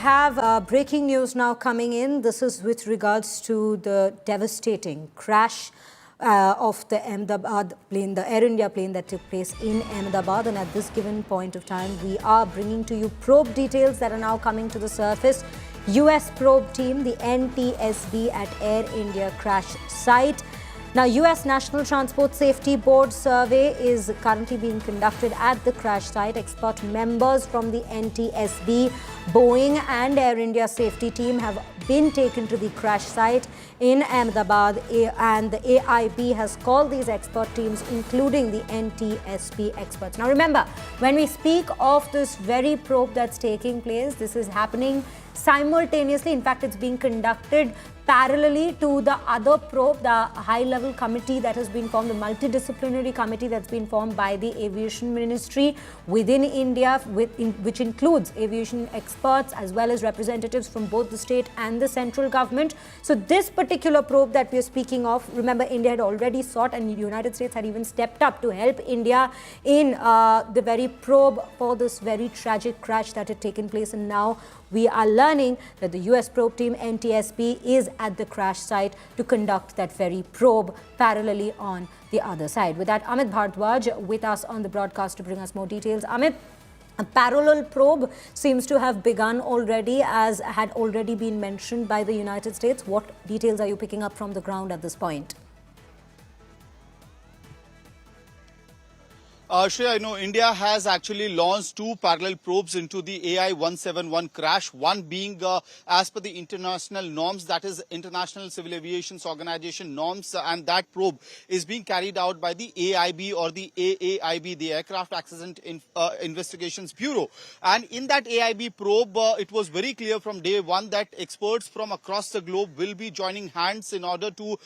have breaking news now coming in. This is with regards to the devastating crash of the Ahmedabad plane, the Air India plane that took place in Ahmedabad. And at this given point of time, we are bringing to you probe details that are now coming to the surface. US probe team, the NTSB at Air India crash site. Now, US National Transport Safety Board survey is currently being conducted at the crash site. Expert members from the NTSB, Boeing and Air India safety team have been taken to the crash site in Ahmedabad, and the AIB has called these expert teams, including the NTSB experts. Now, remember, when we speak of this very probe that's taking place, this is happening simultaneously. In fact, it's being conducted parallelly to the other probe, the high-level committee that has been formed, the multidisciplinary committee that's been formed by the Aviation Ministry within India, which includes aviation experts as well as representatives from both the state and the central government. So this particular probe that we are speaking of, remember, India had already sought, and the United States had even stepped up to help India in the very probe for this very tragic crash that had taken place. And now we are learning that the US probe team, NTSB, is at the crash site to conduct that very probe parallelly on the other side. With that, Amit Bhardwaj with us on the broadcast to bring us more details. Amit, a parallel probe seems to have begun already, as had already been mentioned by the United States. What details are you picking up from the ground at this point? Shreya, I know India has actually launched two parallel probes into the AI-171 crash, one being as per the international norms, that is International Civil Aviation Organization norms, and that probe is being carried out by the AIB or the AAIB, the Aircraft Accident Investigations Bureau. And in that AIB probe, it was very clear from day one that experts from across the globe will be joining hands in order to,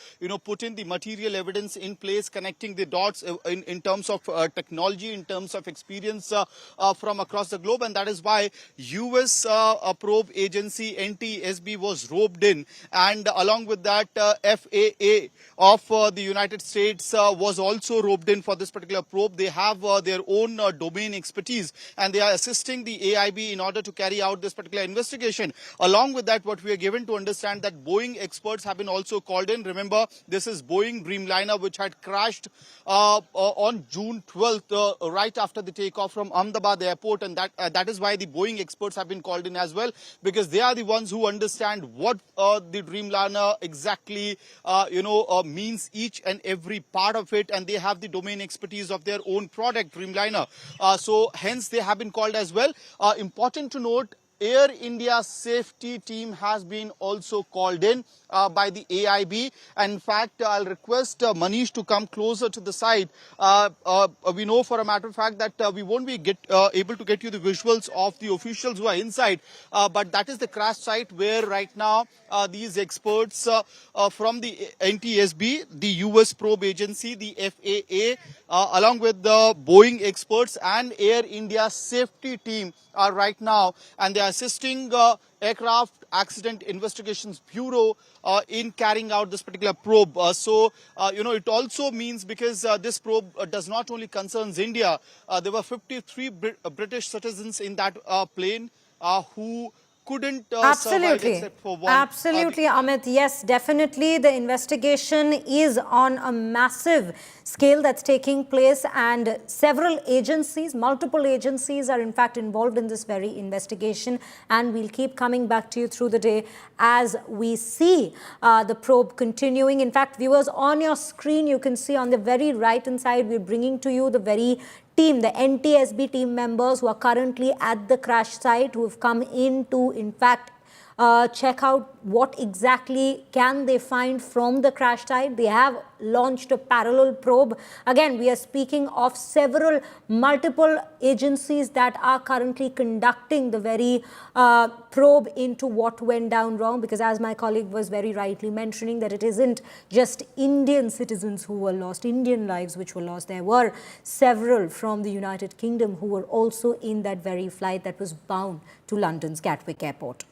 put in the material evidence in place, connecting the dots in terms of technology, in terms of experience from across the globe. And that is why US probe agency NTSB was roped in, and along with that FAA of the United States was also roped in for this particular probe. They have their own domain expertise, and they are assisting the AIB in order to carry out this particular investigation. Along with that, what we are given to understand that Boeing experts have been also called in. Remember, this is Boeing Dreamliner, which had crashed on June 12th, right after the takeoff from Ahmedabad airport, and that is why the Boeing experts have been called in as well, because they are the ones who understand what the Dreamliner exactly means, each and every part of it, and they have the domain expertise of their own product, Dreamliner. So hence they have been called as well. Important to note, Air India safety team has been also called in by the AIB. And in fact, I'll request Manish to come closer to the site. We know for a matter of fact that we won't be able to get you the visuals of the officials who are inside, but that is the crash site where right now these experts from the NTSB, the US probe agency, the FAA, along with the Boeing experts and Air India safety team are right now, and they are assisting Aircraft Accident Investigations Bureau in carrying out this particular probe. It also means, because this probe does not only concerns India, there were 53 British citizens in that plane who couldn't survive except for one. Absolutely, Amit. Yes, definitely. The investigation is on a massive scale that's taking place, and several agencies, multiple agencies are in fact involved in this very investigation, and we'll keep coming back to you through the day as we see the probe continuing. In fact, viewers, on your screen, you can see on the very right-hand side, we're bringing to you the very team, the NTSB team members who are currently at the crash site, who have come in to, in fact, check out what exactly can they find from the crash site. They have launched a parallel probe. Again, we are speaking of multiple agencies that are currently conducting the very probe into what went down wrong, because as my colleague was very rightly mentioning, that it isn't just Indian citizens who were lost, Indian lives which were lost. There were several from the United Kingdom who were also in that very flight that was bound to London's Gatwick Airport.